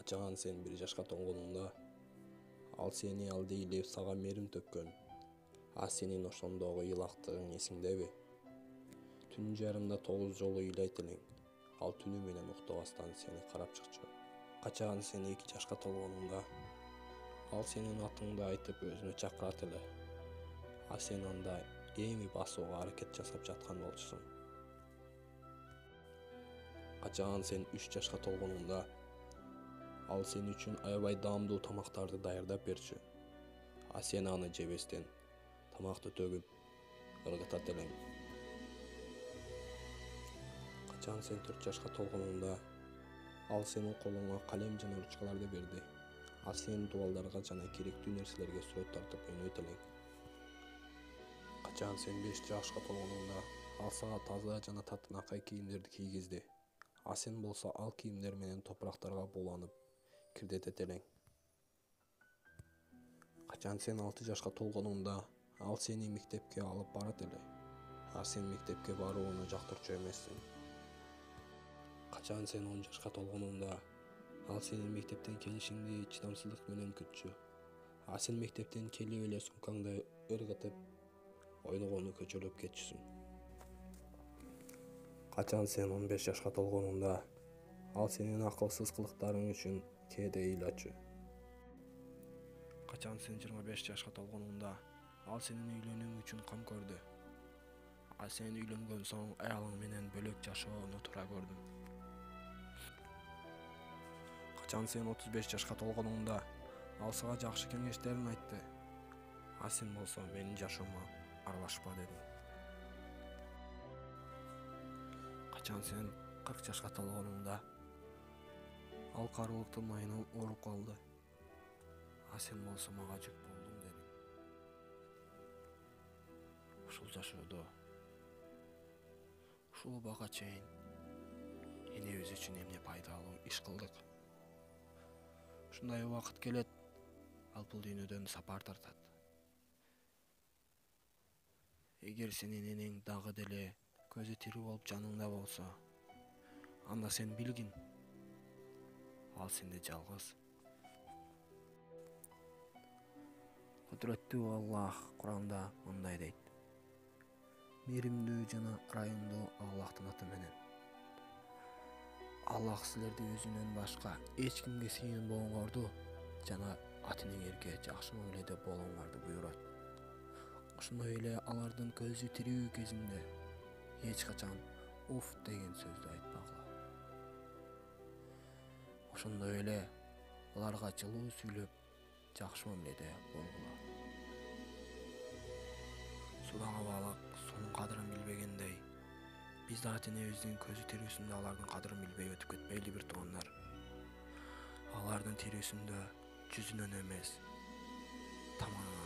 Качаган сен 1 жашка толгонуңда, ал сени алдыйлеп сага мерим төккөн. А сенин ошондогу ыйлактыгың эсиңдеби? Түн жарымда 9 жолу ыйлайт элең. Ал түнү менен уктабастан сени карап чыкчу. Качаган сен 2 жашка толгонуңда, ал сенин атыңды айтып өзүнө чакырат эле. А сен анда эми басууга аракет жасап жаткан болчусуң. Качаган сен 3 жашка толгонуңда, ал сен үчүн аябай даамдуу тамактарды даярдап берчү. А сен аны жебестен тамакты төгүп ыргытат элең. Качан сен 4 жашка толгонуңда, ал сенин колуңа калем жана ручкаларды берди. А сен дубалдарга жана керектүү нерселерге сүрөт тартып ойнойт элең. Качан сен 5 жашка толгонуңда, ал сага таза жана татынакай кийимдерди кийгизди. А сен болсо ал кийимдер менен топурактарга буланып кирдетет элең. Качан сен 6 жашка толгонуңда, ал сени мектепке алып барат эле. А сен мектепке барууну жактырчу эмессиң. Качан сен 10 жашка толгонуңда, ал сенин мектептен келишиңди чыдамсыздык менен күтчү. А сен мектептен келип эле сумкаңды ыргытып, ойногону көчөлөп кетчүсүң. Качан сен 15 жашка толгонуңда, ал сенин акылсыз кылыктарың үчүн кээде ыйлачу. Качан сен 25 жашка толгонуңда, ал сенин үйлөнүүң үчүн кам көрдү. А сен үйлөнгөн соң аялың менен бөлөк жашоону туура көрдүң. Качан сен 35 жашка толгонуңда, ал сага жакшы кеңештерин айтты. А сен болсо менин жашоома аралашпа дедиң. Качан сен 40 жашка толгонуңда, ал каруулуктун майынан ооруп калды. А сен болсо мага жүк болдуң дедиң. Ушул жашоодо, ушул убакка чейин энебиз үчүн эмне пайдалуу иш кылдык. Ушундай убакыт келет, ал бул дүйнөдөн сапар тартат. Эгер сенин энең дагы деле көзү тирүү болуп жаныңда болсо, анда сен билгин, ал сенде жалгыз. Кудуреттүү Аллах Куранда мындай дейт: Мээримдүү жана ырайымдуу Аллахтын аты менен. Аллах силерди өзүнөн башка эч кимге сыйынбооңорду жана ата-энеңерге жакшы мамиледе болооңорду буйройт. Ошондой эле алардын көзү тирүү кезинде эч качан уф деген сөздү айтпагыла. Ошондой эле аларга жылуу сүйлөп, жакшы мамиледе болгула. Судагы балык суунун кадырын билбегендей, биз да ата-энебиздин көзү тирүүсүндө алардын кадырын билбей өтүп кетпейли бир туугандар. Алардын тирүүсүндө жүзүнөн эмес, тамагынан